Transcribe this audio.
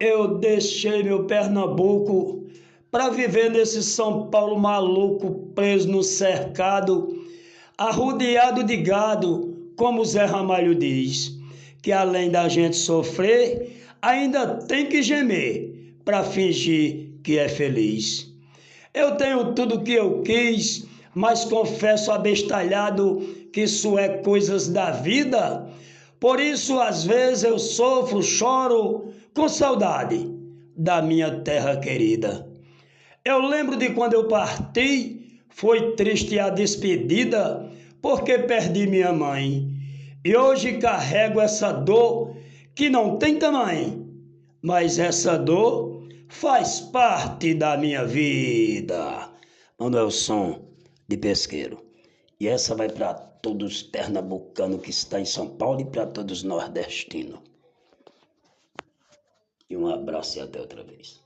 Eu deixei meu Pernambuco para viver nesse São Paulo maluco, preso no cercado, arrodeado de gado, como Zé Ramalho diz, que além da gente sofrer, ainda tem que gemer para fingir que é feliz. Eu tenho tudo o que eu quis, mas confesso abestalhado que isso é coisas da vida. Por isso, às vezes, eu sofro, choro com saudade da minha terra querida. Eu lembro de quando eu parti, foi triste a despedida, porque perdi minha mãe. E hoje carrego essa dor que não tem tamanho, mas essa dor faz parte da minha vida. Manuelson de Pesqueiro. E essa vai para todos os pernambucanos que estão em São Paulo e para todos os nordestinos. E um abraço e até outra vez.